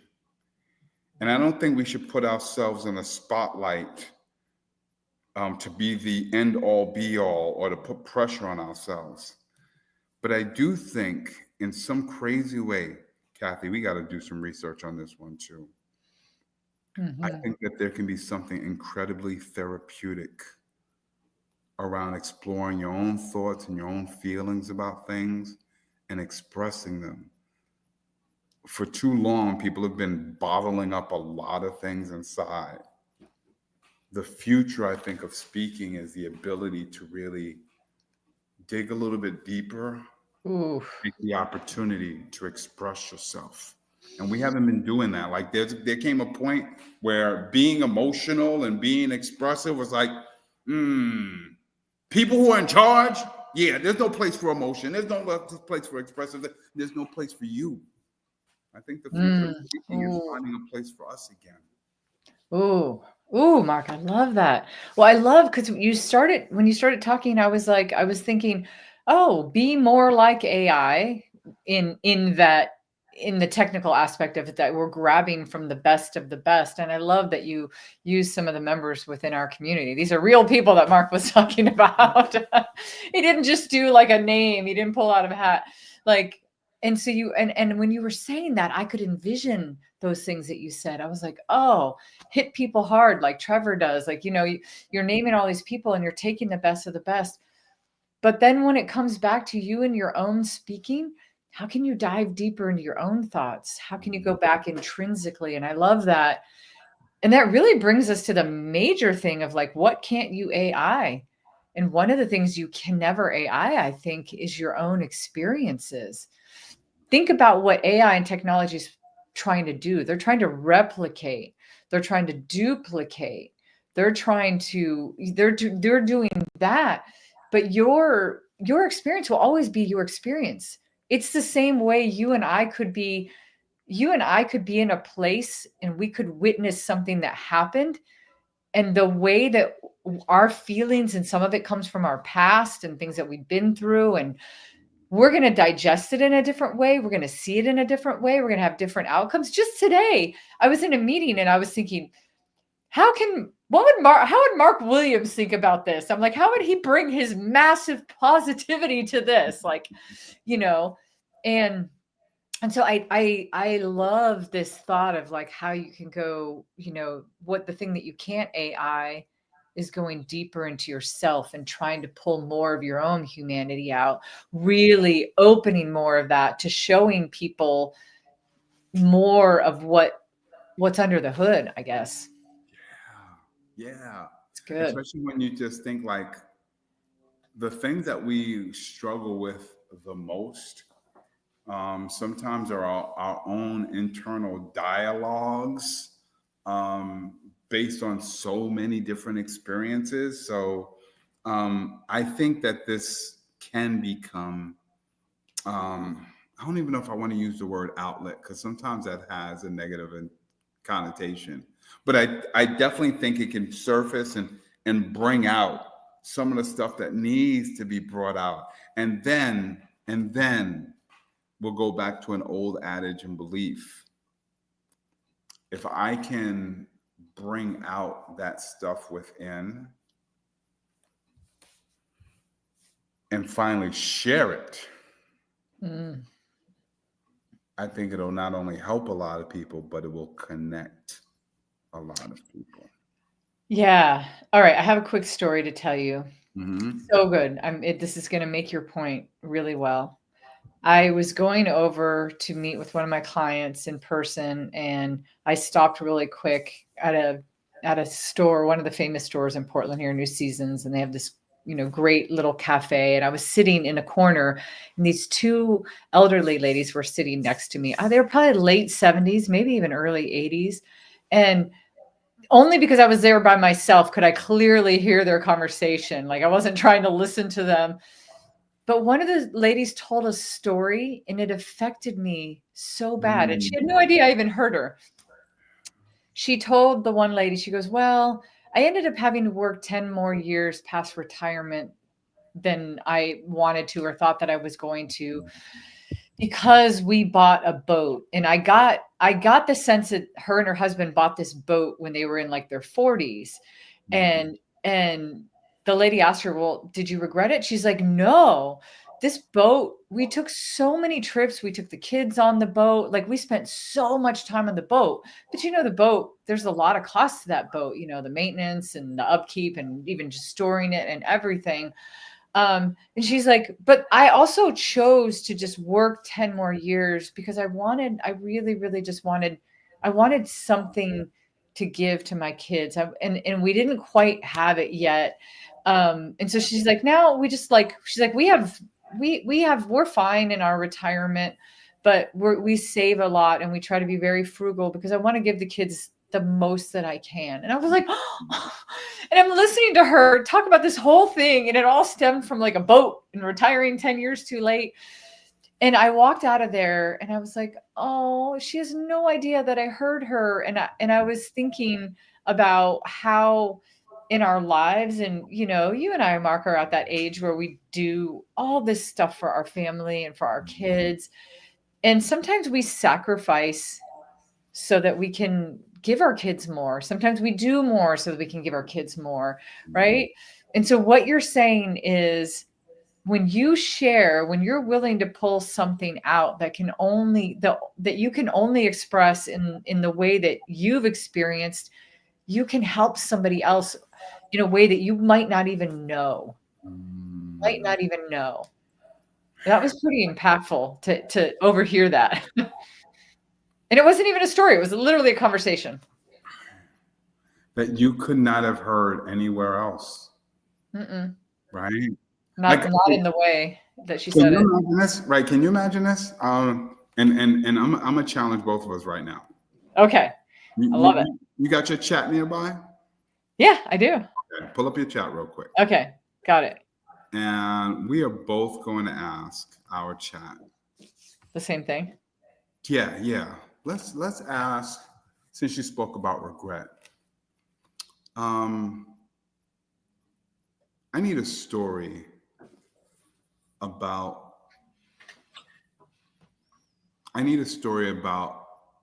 And I don't think we should put ourselves in a spotlight to be the end all be all or to put pressure on ourselves. But I do think in some crazy way, Cathey, we got to do some research on this one too. I think that there can be something incredibly therapeutic around exploring your own thoughts and your own feelings about things and expressing them. For too long, people have been bottling up a lot of things inside. the future, I think, of speaking is the ability to really dig a little bit deeper, Ooh. take the opportunity to express yourself. And we haven't been doing that. Like there came a point where being emotional and being expressive was like, people who are in charge, yeah, there's no place for emotion. There's no place for expressive. There's no place for you. I think the future of speaking is finding a place for us again. Ooh. Ooh, Mark, I love that. Well, I love because when you started talking, I was thinking, oh, be more like AI in that in the technical aspect of it, that we're grabbing from the best of the best. And I love that you use some of the members within our community. These are real people that Mark was talking about. He didn't just do like a name, he didn't pull out of a hat. Like, and so and when you were saying that, I could envision those things that you said. I was like, oh, hit people hard like Trevor does. Like, you're naming all these people and you're taking the best of the best. But then when it comes back to you and your own speaking, how can you dive deeper into your own thoughts? How can you go back intrinsically? And I love that. And that really brings us to the major thing of like, what can't you AI? And one of the things you can never AI, I think, is your own experiences. Think about what AI and technology is trying to do. They're trying to replicate. They're trying to duplicate. They're doing that. But your experience will always be your experience. It's the same way you and I could be in a place and we could witness something that happened. And the way that our feelings, and some of it comes from our past and things that we've been through, and we're going to digest it in a different way. We're going to see it in a different way. We're going to have different outcomes. Just today, I was in a meeting and I was thinking, how would Mark Williams think about this? I'm like, how would he bring his massive positivity to this? Like, and so I love this thought of like how you can go, what the thing that you can't AI is going deeper into yourself and trying to pull more of your own humanity out, really opening more of that to showing people more of what's under the hood, I guess. Yeah. It's good. Especially when you just think like the things that we struggle with the most sometimes are our own internal dialogues based on so many different experiences. So I think that this can become, I don't even know if I want to use the word outlet, because sometimes that has a negative connotation. But I definitely think it can surface and bring out some of the stuff that needs to be brought out. And then we'll go back to an old adage and belief. If I can bring out that stuff within and finally share it, I think it'll not only help a lot of people, but it will connect a lot of people. Yeah. All right. I have a quick story to tell you. Mm-hmm. So good. This is going to make your point really well. I was going over to meet with one of my clients in person, and I stopped really quick at a store, one of the famous stores in Portland here, New Seasons, and they have this, great little cafe. And I was sitting in a corner, and these two elderly ladies were sitting next to me. They were probably late 70s, maybe even early 80s. And only because I was there by myself could I clearly hear their conversation. Like I wasn't trying to listen to them. But one of the ladies told a story and it affected me so bad. And she had no idea I even heard her. She told the one lady, she goes, well, I ended up having to work 10 more years past retirement than I wanted to or thought that I was going to, because we bought a boat. And I got the sense that her and her husband bought this boat when they were in like their 40s. And the lady asked her, well, did you regret it? She's like, no, this boat, we took so many trips. We took the kids on the boat. Like we spent so much time on the boat, but the boat, there's a lot of cost to that boat, the maintenance and the upkeep and even just storing it and everything. And she's like, but I also chose to just work 10 more years because I wanted something to give to my kids. And we didn't quite have it yet. And so she's like, now we just like, she's like, we're fine in our retirement, but we save a lot and we try to be very frugal because I want to give the kids the most that I can. And I was like, and I'm listening to her talk about this whole thing. And it all stemmed from like a boat and retiring 10 years too late. And I walked out of there and I was like, oh, she has no idea that I heard her. And I was thinking about how in our lives, and you and I, Mark, are at that age where we do all this stuff for our family and for our kids. And sometimes we sacrifice so that we can give our kids more. Sometimes we do more so that we can give our kids more, right? And so what you're saying is, when you share, when you're willing to pull something out that you can only express in the way that you've experienced, you can help somebody else in a way that you might not even know. That was pretty impactful to overhear that. And it wasn't even a story. It was literally a conversation that you could not have heard anywhere else. Mm-mm. Right? Not in the way that she said it. Imagine this? Right? Can you imagine this? And I'm gonna challenge both of us right now. Okay. I love it. You got your chat nearby? Yeah, I do. Okay. Pull up your chat real quick. Okay. Got it. And we are both going to ask our chat the same thing. Yeah. Let's ask, since you spoke about regret. I need a story about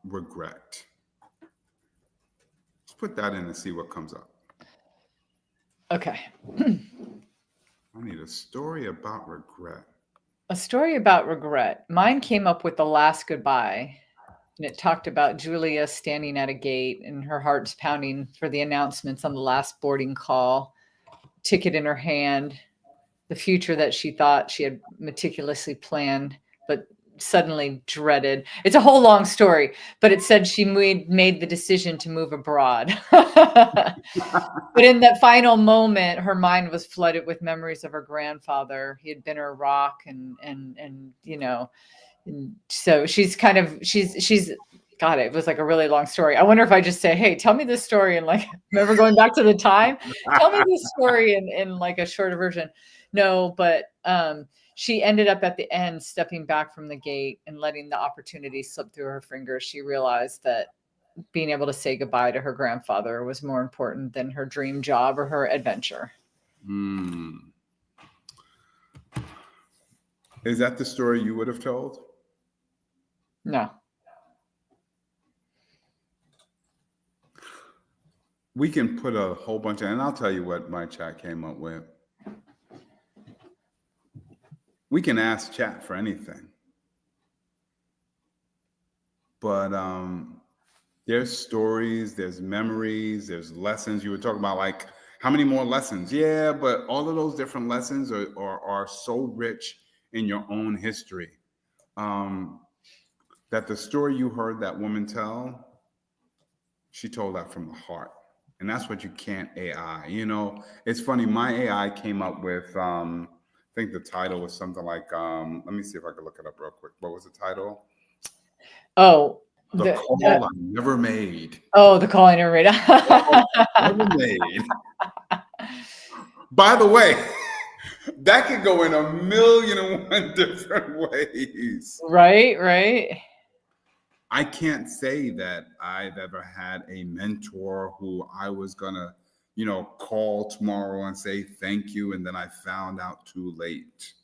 regret. Let's put that in and see what comes up. Okay. I need a story about regret. A story about regret. Mine came up with The Last Goodbye. And it talked about Julia standing at a gate and her heart's pounding for the announcements on the last boarding call, ticket in her hand, the future that she thought she had meticulously planned, but suddenly dreaded. It's a whole long story, but it said she made the decision to move abroad. But in that final moment, her mind was flooded with memories of her grandfather. He had been her rock, and so she's God, it was like a really long story. I wonder if I just say, hey, tell me this story. And like, remember going back to the time, tell me this story in like a shorter version. No, but she ended up at the end, stepping back from the gate and letting the opportunity slip through her fingers. She realized that being able to say goodbye to her grandfather was more important than her dream job or her adventure. Is that the story you would have told? No. We can put a whole bunch of, and I'll tell you what my chat came up with. We can ask chat for anything. But there's stories, there's memories, there's lessons. You were talking about like, how many more lessons? Yeah, but all of those different lessons are so rich in your own history. That the story you heard that woman tell, she told that from the heart. And that's what you can't AI. It's funny. My AI came up with, I think the title was something like, let me see if I can look it up real quick. What was the title? Oh, the call I never made. Oh, the call I never made. Never made. By the way, that could go in 1,000,001 different ways. Right. I can't say that I've ever had a mentor who I was gonna, call tomorrow and say thank you, and then I found out too late.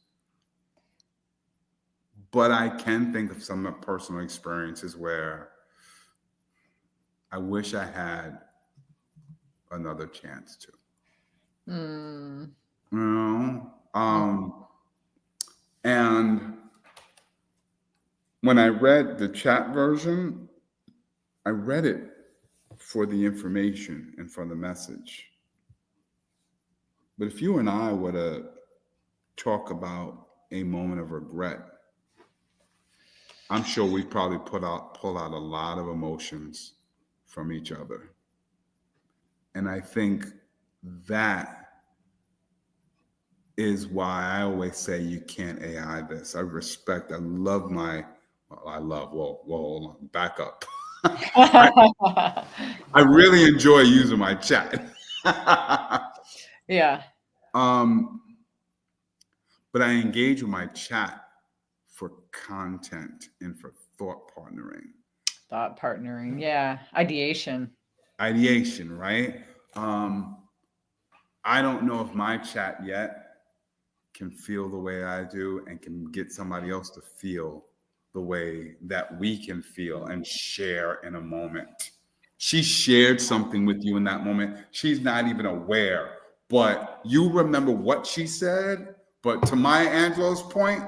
But I can think of some personal experiences where I wish I had another chance to. And when I read the chat version, I read it for the information and for the message. But if you and I were to talk about a moment of regret, I'm sure we probably pull out a lot of emotions from each other. And I think that is why I always say you can't AI this. I love hold on, back up. I really enjoy using my chat. Yeah. But I engage with my chat for content and for thought partnering. Thought partnering. Yeah. Ideation, Right? I don't know if my chat yet can feel the way I do and can get somebody else to feel the way that we can feel and share in a moment. She shared something with you in that moment. She's not even aware, but you remember what she said. But to Maya Angelou's point,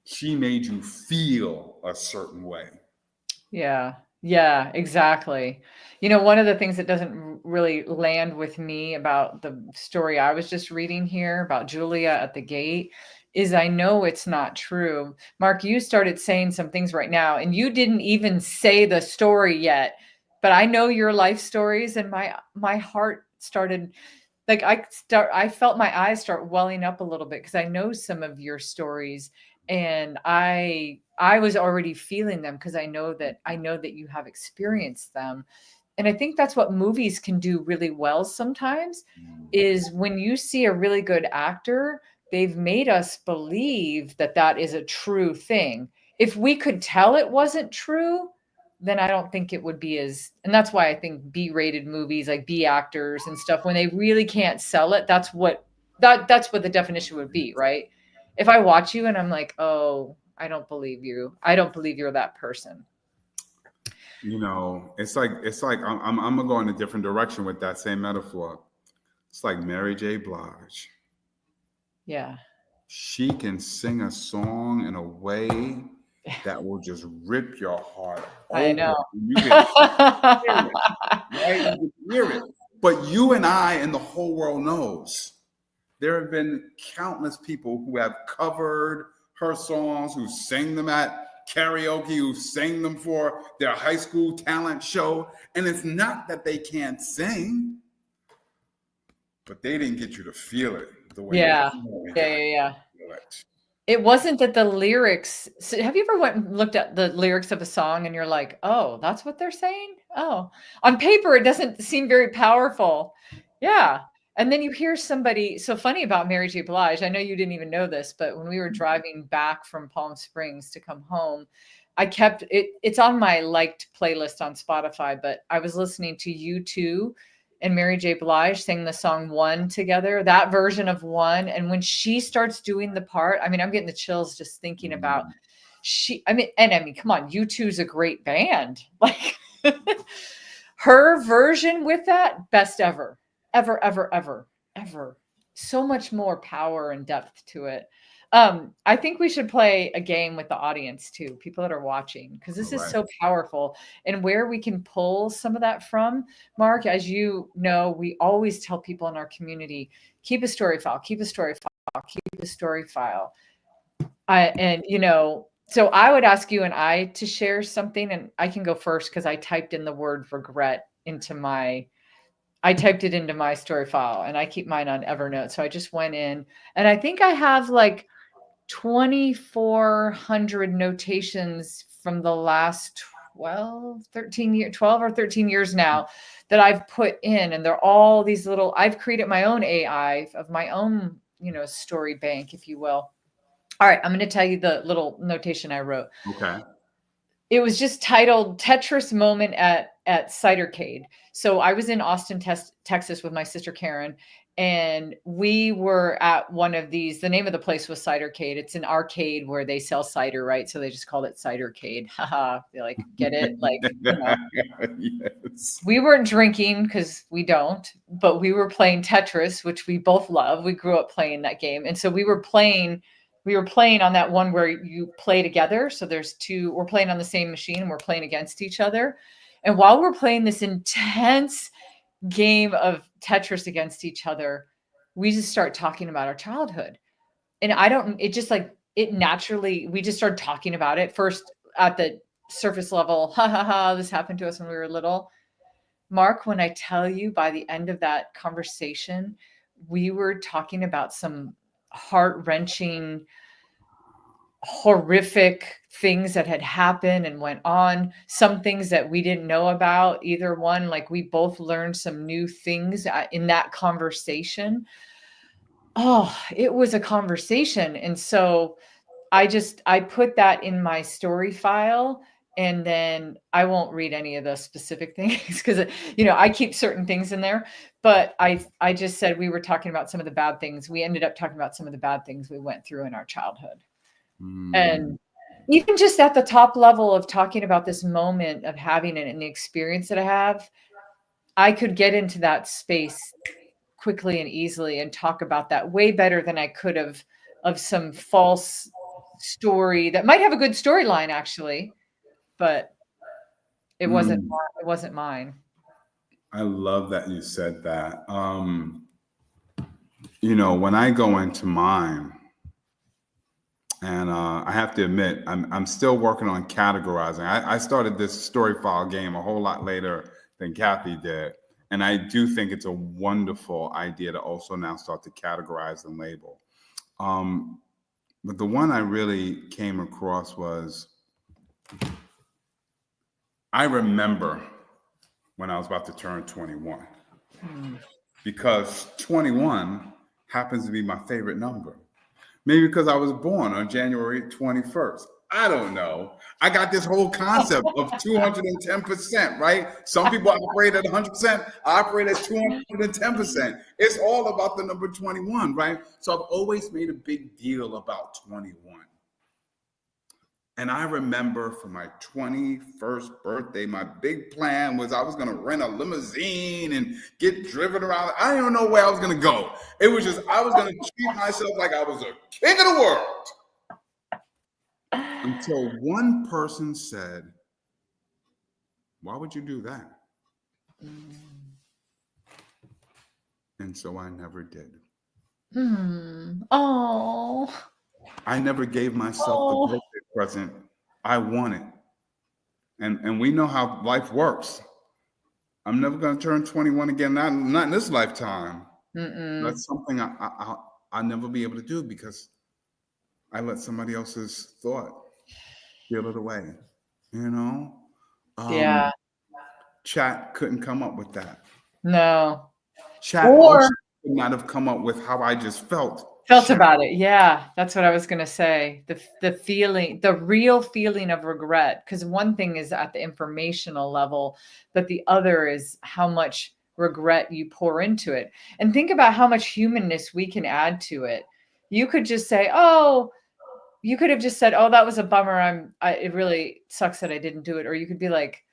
she made you feel a certain way. Yeah. Yeah, exactly. One of the things that doesn't really land with me about the story I was just reading here about Julia at the gate is I know it's not true. Mark, you started saying some things right now, and you didn't even say the story yet, but I know your life stories, and my heart started like I felt my eyes start welling up a little bit because I know some of your stories, and I was already feeling them because I know that you have experienced them. And I think that's what movies can do really well sometimes is when you see a really good actor, they've made us believe that that is a true thing. If we could tell it wasn't true, then I don't think it would be and that's why I think B-rated movies like B actors and stuff, when they really can't sell it, that's what the definition would be, right? If I watch you and I'm like, oh, I don't believe you. I don't believe you're that person. It's like I'm gonna go in a different direction with that same metaphor. It's like Mary J. Blige. Yeah. She can sing a song in a way that will just rip your heart open. I know. You can hear it, right? You can hear it. But you and I and the whole world knows there have been countless people who have covered her songs, who sang them at karaoke, who sang them for their high school talent show. And it's not that they can't sing, but they didn't get you to feel it the way Yeah. yeah. It wasn't that the lyrics. So have you ever went and looked at the lyrics of a song and you're like, oh, that's what they're saying? Oh, on paper, it doesn't seem very powerful. Yeah. And then you hear somebody, so funny about Mary J. Blige. I know you didn't even know this, but when we were driving back from Palm Springs to come home, I kept it. It's on my liked playlist on Spotify, but I was listening to U2 and Mary J. Blige sang the song One together, that version of One. And when she starts doing the part, I mean, I'm getting the chills just thinking about come on, U2 is a great band. Like her version with that, best ever, ever, ever, ever, ever. So much more power and depth to it. I think we should play a game with the audience too, people that are watching, because this is so powerful. And where we can pull some of that from, Mark, as you know, we always tell people in our community, keep a story file, keep a story file, keep a story file. So I would ask you and I to share something, and I can go first because I typed in the word regret into my story file, and I keep mine on Evernote. So I just went in, and I think I have like 2,400 notations from the last 12 or 13 years now that I've put in. And they're all these little, I've created my own AI of my own, story bank, if you will. All right. I'm going to tell you the little notation I wrote. Okay. It was just titled Tetris Moment at Cidercade. So I was in Austin, Texas with my sister Karen, and we were at one of these. The name of the place was Cidercade. It's an arcade where they sell cider, right? So they just called it Cidercade. Haha, they like, get it? Like, Yes. We weren't drinking because we don't, but we were playing Tetris, which we both love. We grew up playing that game. And so we were playing on that one where you play together. So we're playing on the same machine and we're playing against each other. And while we're playing this intense game of Tetris against each other, we just start talking about our childhood. And we just started talking about it first at the surface level. Ha ha ha, this happened to us when we were little. Mark, when I tell you by the end of that conversation, we were talking about some heart-wrenching, horrific things that had happened and went on, some things that we didn't know about either one. Like we both learned some new things in that conversation. Oh, it was a conversation. And so I put that in my story file, and then I won't read any of the specific things because, I keep certain things in there, but I just said we were talking about some of the bad things. We ended up talking about some of the bad things we went through in our childhood. And even just at the top level of talking about this moment of having an experience that I have, I could get into that space quickly and easily and talk about that way better than I could have of some false story that might have a good storyline actually, but it wasn't mine. I love that you said that. When I go into mine, and I have to admit, I'm still working on categorizing. I started this story file game a whole lot later than Cathey did. And I do think it's a wonderful idea to also now start to categorize and label. But the one I really came across was, I remember when I was about to turn 21, because 21 happens to be my favorite number. Maybe because I was born on January 21st. I don't know. I got this whole concept of 210%, right? Some people operate at 100%. I operate at 210%. It's all about the number 21, right? So I've always made a big deal about 21. And I remember for my 21st birthday, my big plan was I was going to rent a limousine and get driven around. I didn't even know where I was going to go. It was just, I was going to treat myself like I was a king of the world. Until one person said, why would you do that? And so I never did. Oh. I never gave myself the birthday present I wanted. And we know how life works. I'm never going to turn 21 again, not in this lifetime. That's something I'll never be able to do because I let somebody else's thought feel it away, Yeah. Chat couldn't come up with that. No. Chat also could not have come up with how I just felt about it. Yeah, that's what I was going to say. The feeling, the real feeling of regret, because one thing is at the informational level, but the other is how much regret you pour into it. And think about how much humanness we can add to it. You could just say, you could have just said, oh, that was a bummer. It really sucks that I didn't do it. Or you could be like,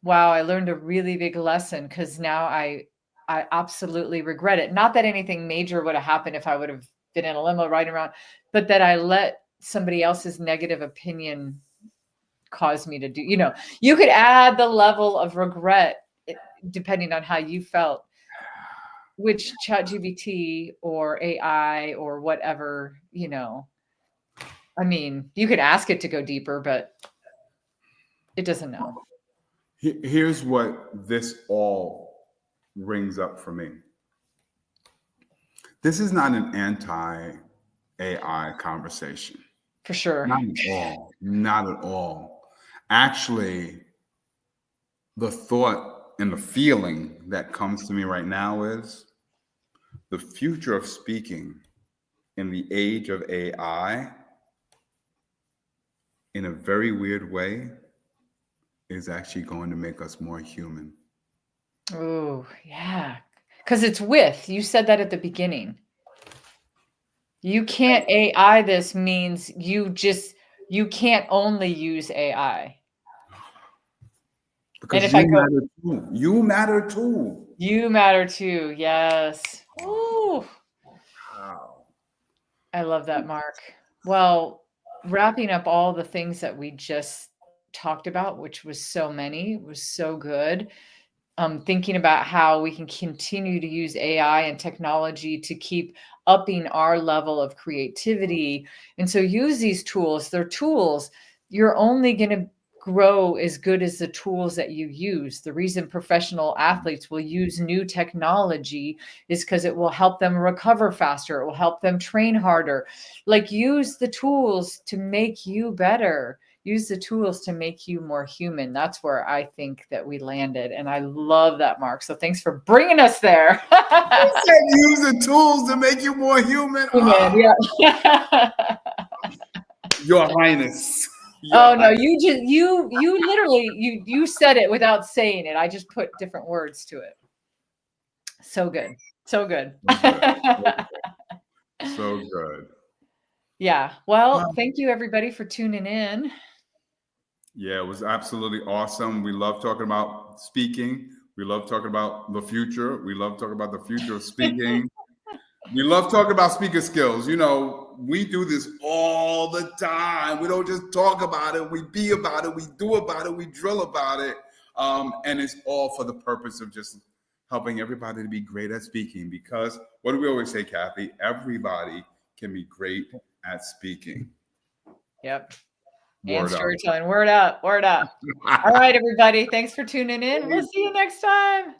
wow, I learned a really big lesson because now I absolutely regret it. Not that anything major would have happened if I would have been in a limo riding around, but that I let somebody else's negative opinion cause me to do, you could add the level of regret depending on how you felt, which ChatGPT or AI or whatever, I mean, you could ask it to go deeper, but it doesn't know. Here's what this all rings up for me. This is not an anti-AI conversation. For sure. Not at all. Not at all. Actually, the thought and the feeling that comes to me right now is the future of speaking in the age of AI, in a very weird way, is actually going to make us more human. Oh, yeah. Because it's with. You said that at the beginning. You can't AI this means you can't only use AI. Because and if matter too. You matter too. You matter too. Yes. Ooh. Wow. I love that, Mark. Well, wrapping up all the things that we just talked about, which was so many, was so good. Thinking about how we can continue to use AI and technology to keep upping our level of creativity. And so use these tools. They're tools. You're only going to grow as good as the tools that you use. The reason professional athletes will use new technology is because it will help them recover faster. It will help them train harder. Like, use the tools to make you better. Use the tools to make you more human. That's where I think that we landed. And I love that, Mark. So thanks for bringing us there. You said use the tools to make you more human. Yeah. Your Highness. Oh no, you literally you said it without saying it. I just put different words to it. So good. So good. So good. Yeah. Well, thank you everybody for tuning in. Yeah, it was absolutely awesome. We love talking about speaking. We love talking about the future. We love talking about the future of speaking. We love talking about speaker skills. You know, we do this all the time. We don't just talk about it. We be about it. We do about it. We drill about it. And it's all for the purpose of just helping everybody to be great at speaking. Because what do we always say, Cathey? Everybody can be great at speaking. Yep. Word and up. storytelling. Word up. Word up. All right, everybody. Thanks for tuning in. We'll see you next time.